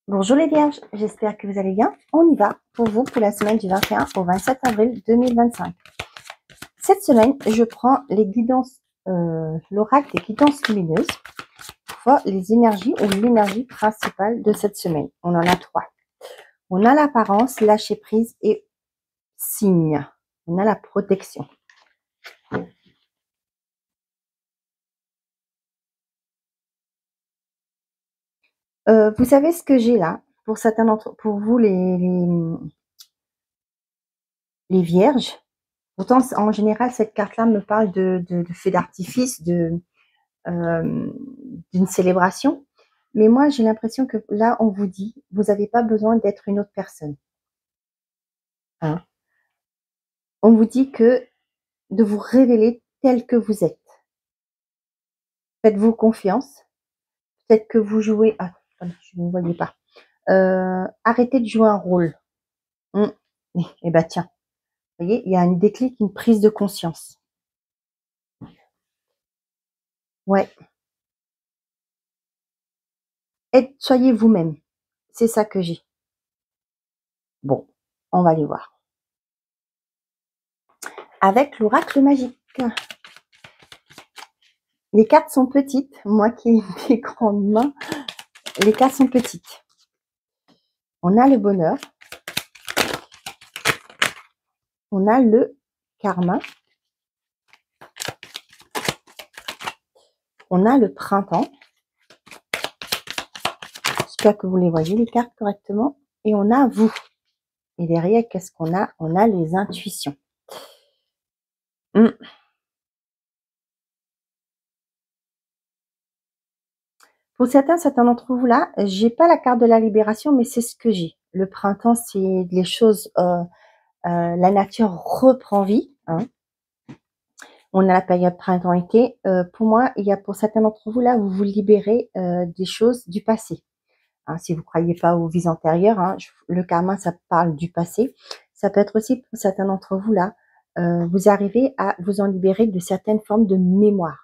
Bonjour les vierges, j'espère que vous allez bien. On y va pour vous pour la semaine du 21 au 27 avril 2025. Cette semaine, je prends les guidances, l'oracle des guidances lumineuses pour voir les énergies ou l'énergie principale de cette semaine. On en a trois. On a l'apparence, lâcher prise et signe. On a la protection. Vous savez ce que j'ai là pour certains d'entre pour vous les vierges. Pourtant, en général, cette carte-là me parle de feux d'artifice, d'une célébration. Mais moi, j'ai l'impression que là, on vous dit, vous n'avez pas besoin d'être une autre personne. Hein. On vous dit que de vous révéler tel que vous êtes. Faites-vous confiance. Peut-être que vous jouez... Ah, je ne vous voyais pas. Arrêtez de jouer un rôle. Eh ben tiens, vous voyez, il y a un déclic, une prise de conscience. Ouais. Soyez vous-même. C'est ça que j'ai. Bon, on va aller voir. Avec l'oracle magique. Les cartes sont petites. Moi qui ai des grandes mains, les cartes sont petites. On a le bonheur. On a le karma. On a le printemps. J'espère que vous les voyez, les cartes, correctement. Et on a vous. Et derrière, qu'est-ce qu'on a? On a les intuitions. Pour certains d'entre vous là, j'ai pas la carte de la libération, mais c'est ce que j'ai. Le printemps, c'est les choses, la nature reprend vie. Hein. On a la période printemps-été. Pour moi, il y a pour certains d'entre vous là, vous vous libérez des choses du passé. Hein, si vous ne croyez pas aux vies antérieures, hein, le karma, ça parle du passé. Ça peut être aussi pour certains d'entre vous là, vous arrivez à vous en libérer de certaines formes de mémoire.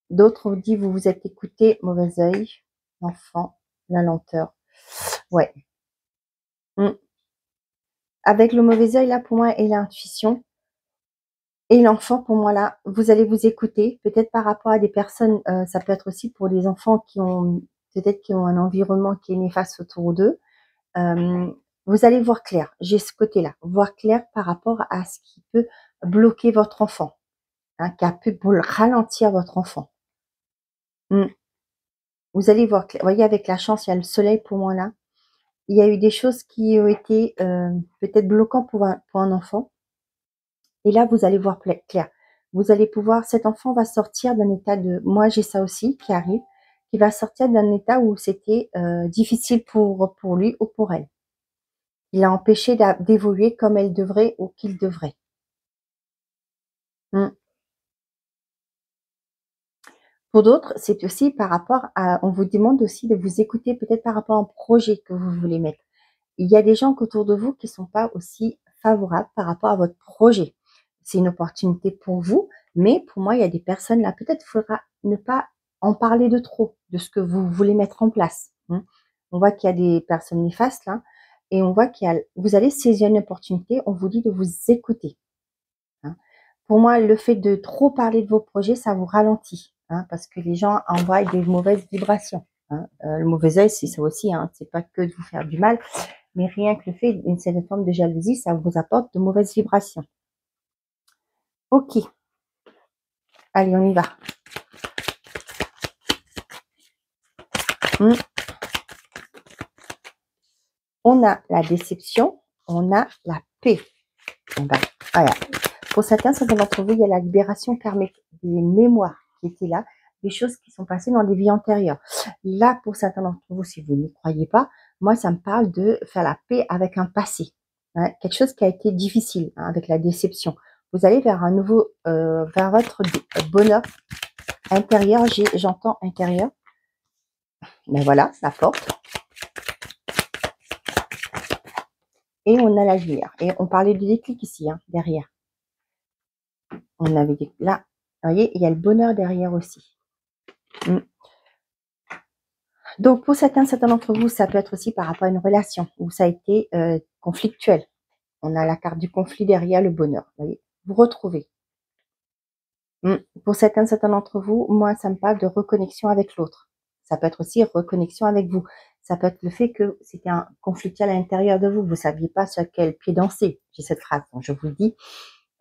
D'autres vous disent, vous vous êtes écouté, mauvais œil, l'enfant, la lenteur. Ouais. Avec le mauvais œil là, pour moi, et l'intuition. Et l'enfant, pour moi, là, vous allez vous écouter, peut-être par rapport à des personnes, ça peut être aussi pour des enfants qui ont, peut-être qui ont un environnement qui est néfaste autour d'eux. Vous allez voir clair, j'ai ce côté-là, voir clair par rapport à ce qui peut bloquer votre enfant, hein, qui a pu ralentir votre enfant. Vous allez voir clair, vous voyez, avec la chance, il y a le soleil pour moi là. Il y a eu des choses qui ont été peut-être bloquantes pour un enfant. Et là, vous allez voir clair. Vous allez pouvoir, cet enfant va sortir d'un état de, moi j'ai ça aussi qui arrive, qui va sortir d'un état où c'était difficile pour lui ou pour elle. Il a empêché d'évoluer comme elle devrait ou qu'il devrait. Pour d'autres, c'est aussi par rapport à, on vous demande aussi de vous écouter peut-être par rapport à un projet que vous voulez mettre. Il y a des gens autour de vous qui ne sont pas aussi favorables par rapport à votre projet. C'est une opportunité pour vous, mais pour moi, il y a des personnes là, peut-être qu'il faudra ne pas en parler de trop, de ce que vous voulez mettre en place. On voit qu'il y a des personnes néfastes là, et on voit vous allez saisir une opportunité, on vous dit de vous écouter. Pour moi, le fait de trop parler de vos projets, ça vous ralentit, hein, parce que les gens envoient des mauvaises vibrations. Hein. Le mauvais œil, c'est ça aussi, hein, c'est pas que de vous faire du mal, mais rien que le fait d'une certaine forme de jalousie, ça vous apporte de mauvaises vibrations. Ok. Allez, on y va. On a la déception, on a la paix. Et ben, voilà. Pour certains d'entre vous, il y a la libération karmique, des mémoires qui étaient là, des choses qui sont passées dans des vies antérieures. Là, pour certains d'entre vous, si vous n'y croyez pas, moi, ça me parle de faire la paix avec un passé. Hein, quelque chose qui a été difficile, hein, avec la déception. Vous allez vers un nouveau, vers votre bonheur intérieur. J'entends intérieur. Ben voilà, la porte. Et on a la lumière. Et on parlait du déclic ici, hein, derrière. On avait là, vous voyez, il y a le bonheur derrière aussi. Donc pour certains d'entre vous, ça peut être aussi par rapport à une relation où ça a été conflictuel. On a la carte du conflit derrière le bonheur. Vous voyez, vous retrouvez. Pour certains d'entre vous, moi, ça me parle de reconnexion avec l'autre. Ça peut être aussi reconnexion avec vous. Ça peut être le fait que c'était un conflictuel à l'intérieur de vous. Vous saviez pas sur quel pied danser. J'ai cette phrase, donc je vous le dis.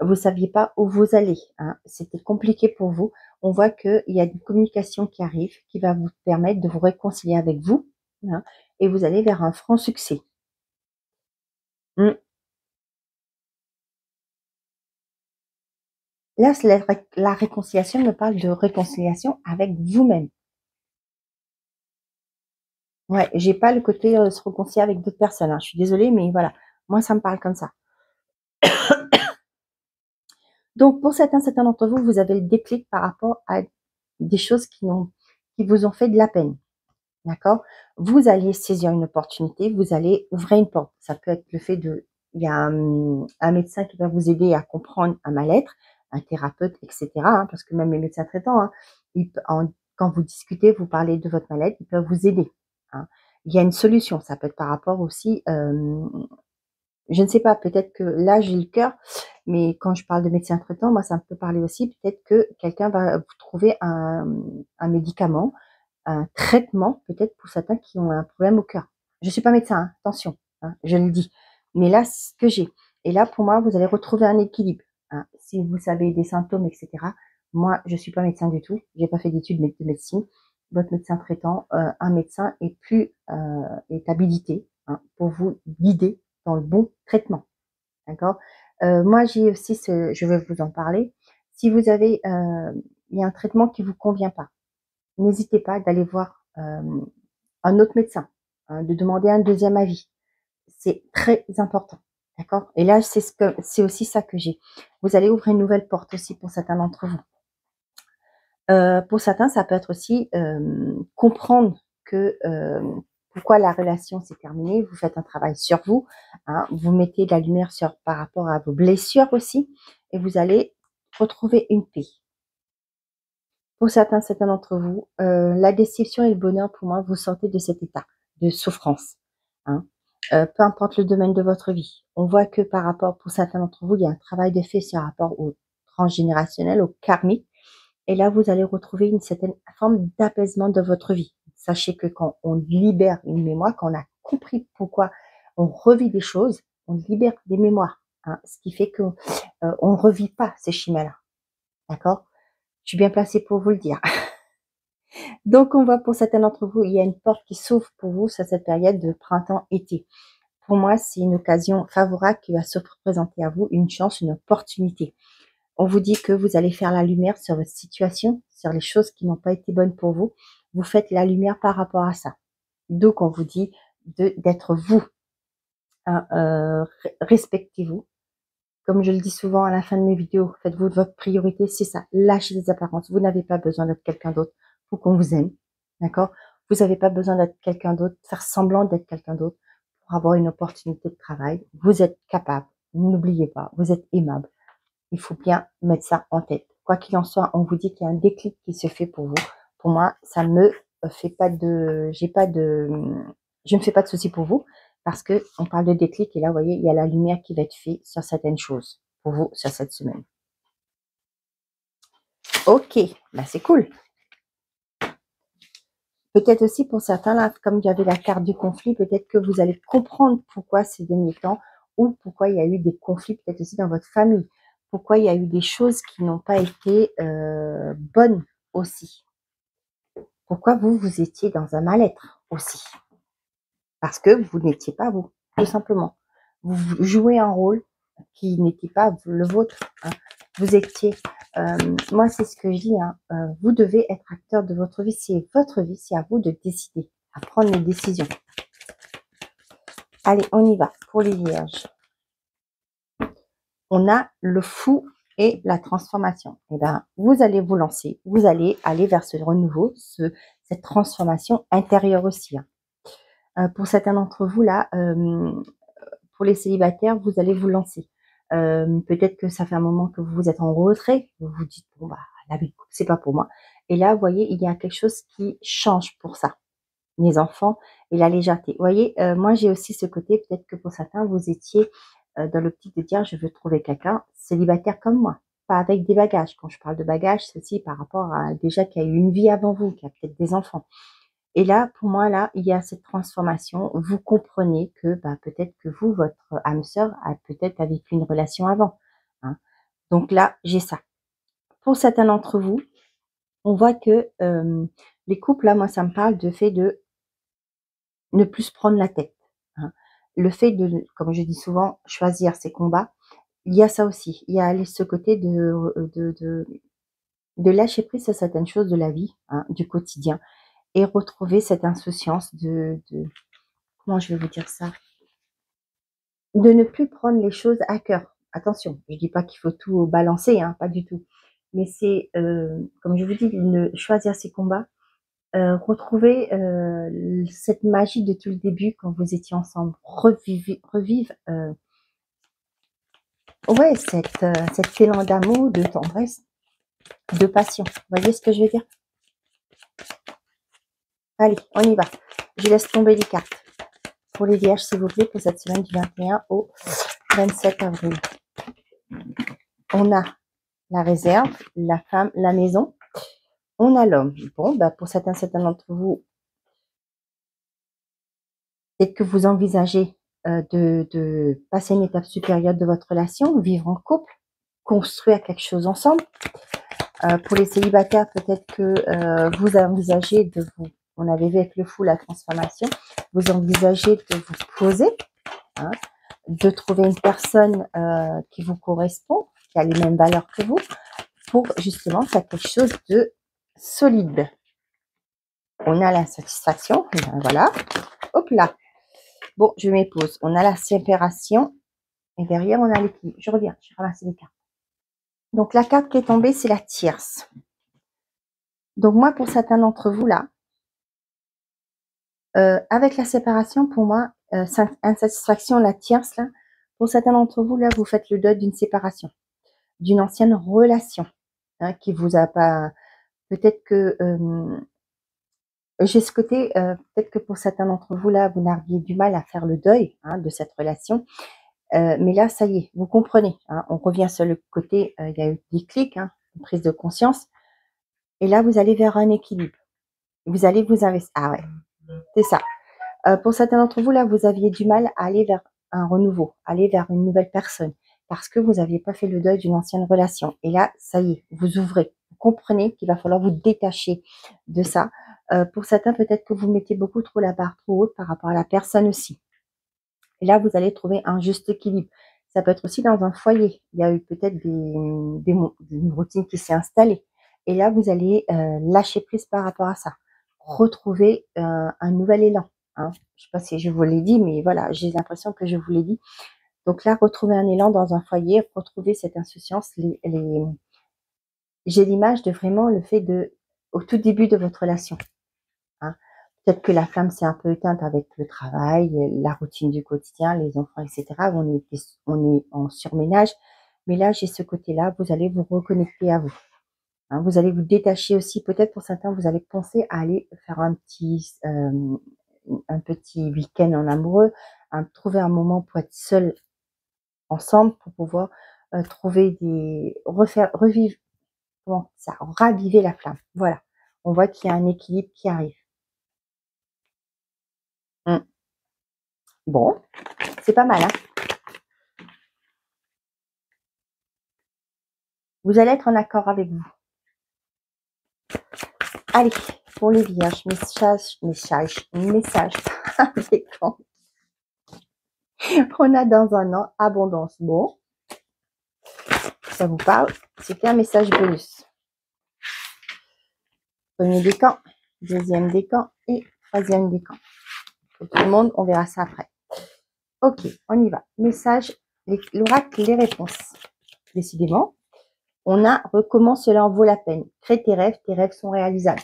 Vous saviez pas où vous allez. Hein. C'était compliqué pour vous. On voit qu'il y a une communication qui arrive, qui va vous permettre de vous réconcilier avec vous. Hein, et vous allez vers un franc succès. Hum. Là, la réconciliation me parle de réconciliation avec vous-même. Ouais, j'ai pas le côté se réconcilier avec d'autres personnes. Hein. Je suis désolée, mais voilà, moi ça me parle comme ça. Donc pour certains d'entre vous, vous avez le déclic par rapport à des choses qui vous ont fait de la peine. D'accord? Vous allez saisir une opportunité, vous allez ouvrir une porte. Ça peut être le fait de, il y a un médecin qui va vous aider à comprendre un mal-être, un thérapeute, etc. Hein, parce que même les médecins traitants, hein, quand vous discutez, vous parlez de votre mal-être, ils peuvent vous aider. Hein. Il y a une solution. Ça peut être par rapport aussi, je ne sais pas, peut-être que là j'ai le cœur, mais quand je parle de médecin traitant, moi ça me peut parler aussi, peut-être que quelqu'un va vous trouver un médicament, un traitement, peut-être pour certains qui ont un problème au cœur. Je suis pas médecin, hein, attention, hein, je le dis. Mais là, c'est ce que j'ai. Et là, pour moi, vous allez retrouver un équilibre. Hein. Si vous savez des symptômes, etc. Moi, je suis pas médecin du tout. J'ai pas fait d'études de médecine. Votre médecin traitant, un médecin est habilité, hein, pour vous guider dans le bon traitement. D'accord. Moi, j'ai aussi je vais vous en parler. Si vous avez, il y a un traitement qui vous convient pas, n'hésitez pas d'aller voir un autre médecin, hein, de demander un deuxième avis. C'est très important. D'accord. Et là, c'est aussi ça que j'ai. Vous allez ouvrir une nouvelle porte aussi pour certains d'entre vous. Pour certains, ça peut être aussi comprendre que pourquoi la relation s'est terminée. Vous faites un travail sur vous, hein, vous mettez de la lumière par rapport à vos blessures aussi, et vous allez retrouver une paix. Pour certains d'entre vous, la déception et le bonheur, pour moi, vous sortez de cet état de souffrance. Hein. Peu importe le domaine de votre vie. On voit que par rapport, pour certains d'entre vous, il y a un travail de fait sur rapport au transgénérationnel, au karmique. Et là, vous allez retrouver une certaine forme d'apaisement de votre vie. Sachez que quand on libère une mémoire, quand on a compris pourquoi on revit des choses, on libère des mémoires. Hein, ce qui fait qu'on ne revit pas ces schémas-là. D'accord? Je suis bien placée pour vous le dire. Donc, on voit pour certains d'entre vous, il y a une porte qui s'ouvre pour vous sur cette période de printemps-été. Pour moi, c'est une occasion favorable qui va se présenter à vous, une chance, une opportunité. On vous dit que vous allez faire la lumière sur votre situation, sur les choses qui n'ont pas été bonnes pour vous. Vous faites la lumière par rapport à ça. Donc, on vous dit d'être vous. Hein, respectez-vous. Comme je le dis souvent à la fin de mes vidéos, faites-vous de votre priorité, c'est ça. Lâchez les apparences. Vous n'avez pas besoin d'être quelqu'un d'autre pour qu'on vous aime. D'accord? Vous n'avez pas besoin d'être quelqu'un d'autre, faire semblant d'être quelqu'un d'autre pour avoir une opportunité de travail. Vous êtes capable. N'oubliez pas, vous êtes aimable. Il faut bien mettre ça en tête. Quoi qu'il en soit, on vous dit qu'il y a un déclic qui se fait pour vous. Pour moi, ça me fait pas de, je ne fais pas de soucis pour vous parce que on parle de déclic et là, vous voyez, il y a la lumière qui va être faite sur certaines choses pour vous sur cette semaine. Ok, bah c'est cool. Peut-être aussi pour certains, là, comme il y avait la carte du conflit, peut-être que vous allez comprendre pourquoi ces derniers temps ou pourquoi il y a eu des conflits peut-être aussi dans votre famille. Pourquoi il y a eu des choses qui n'ont pas été bonnes aussi. Pourquoi vous étiez dans un mal-être aussi. Parce que vous n'étiez pas vous, tout simplement. Vous jouez un rôle qui n'était pas le vôtre. Hein. Vous étiez, moi c'est ce que je dis, hein, vous devez être acteur de votre vie. C'est votre vie, c'est à vous de décider, à prendre les décisions. Allez, on y va pour les vierges. On a le fou et la transformation. Eh ben, vous allez vous lancer, vous allez aller vers ce renouveau, cette transformation intérieure aussi. Hein. Pour certains d'entre vous, là, pour les célibataires, vous allez vous lancer. Peut-être que ça fait un moment que vous êtes en retrait, vous vous dites, bon, bah, la vie de couple, c'est pas pour moi. Et là, vous voyez, il y a quelque chose qui change pour ça. les enfants et la légèreté. Vous voyez, moi j'ai aussi ce côté, peut-être que pour certains, vous étiez dans l'optique de dire, je veux trouver quelqu'un célibataire comme moi, pas avec des bagages. Quand je parle de bagages, c'est aussi par rapport à déjà qui a eu une vie avant vous, qui a peut-être des enfants. Et là, pour moi, là, il y a cette transformation. Vous comprenez que bah, peut-être que vous, votre âme sœur, a peut-être vécu une relation avant. Hein. Donc là, j'ai ça. Pour certains d'entre vous, on voit que les couples, là, moi, ça me parle de fait de ne plus se prendre la tête. Hein. Le fait de, comme je dis souvent, choisir ses combats, il y a ça aussi. Il y a ce côté de lâcher prise à certaines choses de la vie, hein, du quotidien, et retrouver cette insouciance comment je vais vous dire ça, de ne plus prendre les choses à cœur. Attention, je dis pas qu'il faut tout balancer, hein, pas du tout. Mais c'est, comme je vous dis, choisir ses combats, retrouver cette magie de tout le début quand vous étiez ensemble, revivre ouais, cet élan d'amour, de tendresse, de passion. Vous voyez ce que je veux dire? Allez, on y va. Je laisse tomber les cartes. Pour les vierges, s'il vous plaît, pour cette semaine du 21 au 27 avril. On a la réserve, la femme, la maison. On a l'homme. Bon, bah pour certains d'entre vous, peut-être que vous envisagez de passer une étape supérieure de votre relation, vivre en couple, construire quelque chose ensemble. Pour les célibataires, peut-être que vous envisagez de vous, on avait vu avec le fou la transformation, vous envisagez de vous poser, hein, de trouver une personne qui vous correspond, qui a les mêmes valeurs que vous, pour justement faire quelque chose de solide. On a la satisfaction, voilà, hop là. Bon, je m'épose. On a la séparation et derrière on a l'équilibre. Je reviens, je ramasse les cartes. Donc la carte qui est tombée, c'est la tierce. Donc moi, pour certains d'entre vous là, avec la séparation, pour moi, insatisfaction, la tierce là, pour certains d'entre vous là, vous faites le deuil d'une séparation, d'une ancienne relation, hein, qui vous a pas. Peut-être que j'ai ce côté, peut-être que pour certains d'entre vous là, vous n'aviez du mal à faire le deuil, hein, de cette relation. Mais là, ça y est, vous comprenez. Hein, on revient sur le côté, il y a eu des clics, hein, une prise de conscience. Et là, vous allez vers un équilibre. Vous allez vous investir. Ah ouais, c'est ça. Pour certains d'entre vous, là, vous aviez du mal à aller vers un renouveau, aller vers une nouvelle personne, parce que vous n'aviez pas fait le deuil d'une ancienne relation. Et là, ça y est, vous ouvrez. Vous comprenez qu'il va falloir vous détacher de ça. Pour certains, peut-être que vous mettez beaucoup trop la barre trop haute par rapport à la personne aussi. Et là, vous allez trouver un juste équilibre. Ça peut être aussi dans un foyer. Il y a eu peut-être une routine qui s'est installée. Et là, vous allez lâcher prise par rapport à ça. Retrouver un nouvel élan. Hein. Je ne sais pas si je vous l'ai dit, mais voilà, j'ai l'impression que je vous l'ai dit. Donc là, retrouver un élan dans un foyer, retrouver cette insouciance. J'ai l'image de vraiment le fait de, au tout début de votre relation. Hein. Peut-être que la flamme s'est un peu éteinte avec le travail, la routine du quotidien, les enfants, etc. On est en surménage. Mais là, j'ai ce côté-là, vous allez vous reconnecter à vous. Hein, vous allez vous détacher aussi. Peut-être pour certains, vous allez penser à aller faire un petit week-end en amoureux, trouver un moment pour être seul ensemble, pour pouvoir revivre, comment ça, raviver la flamme. Voilà. On voit qu'il y a un équilibre qui arrive. Bon, c'est pas mal, hein. Vous allez être en accord avec vous. Allez, pour les vierges, message avec quand on a dans un an abondance. Bon, ça vous parle? C'était un message bonus. Premier décan, deuxième décan et troisième décan. Pour tout le monde, on verra ça après. Ok, on y va. Message, l'oracle, les réponses. Décidément, on a recommence, cela en vaut la peine. Crée tes rêves sont réalisables.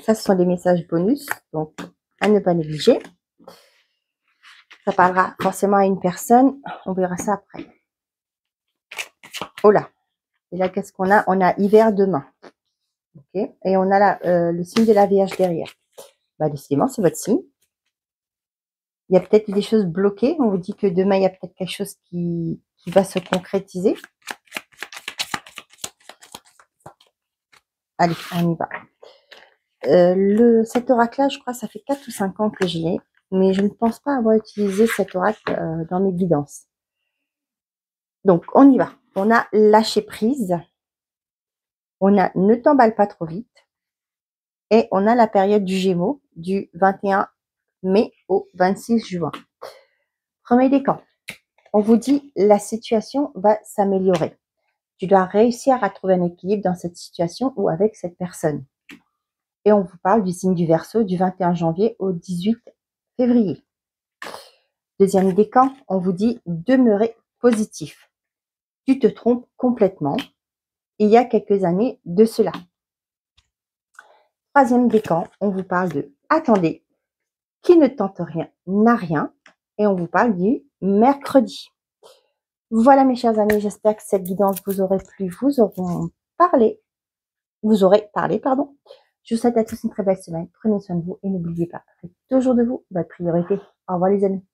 Ça, ce sont des messages bonus, donc à ne pas négliger. Ça parlera forcément à une personne, on verra ça après. Oh là, Et là, qu'est-ce qu'on a? On a hiver demain. Ok. Et on a le signe de la Vierge derrière. Bah, décidément, c'est votre signe. Il y a peut-être des choses bloquées. On vous dit que demain, il y a peut-être quelque chose qui va se concrétiser. Allez, on y va. Cet oracle-là, je crois, ça fait 4 ou 5 ans que je l'ai, mais je ne pense pas avoir utilisé cet oracle dans mes guidances. Donc, on y va. On a lâché prise. On a ne t'emballe pas trop vite. Et on a la période du Gémeaux du 21 mai au 26 juin. Premier décan. On vous dit la situation va s'améliorer. Tu dois réussir à trouver un équilibre dans cette situation ou avec cette personne. Et on vous parle du signe du Verseau du 21 janvier au 18 février. Deuxième décan, on vous dit demeurer positif. Tu te trompes complètement. Il y a quelques années de cela. Troisième décan, on vous parle de attendez, qui ne tente rien n'a rien. Et on vous parle du mercredi. Voilà mes chers amis, j'espère que cette guidance vous aurait plu, vous aurez parlé, pardon. Je vous souhaite à tous une très belle semaine. Prenez soin de vous et n'oubliez pas, faites toujours de vous votre priorité. Au revoir les amis.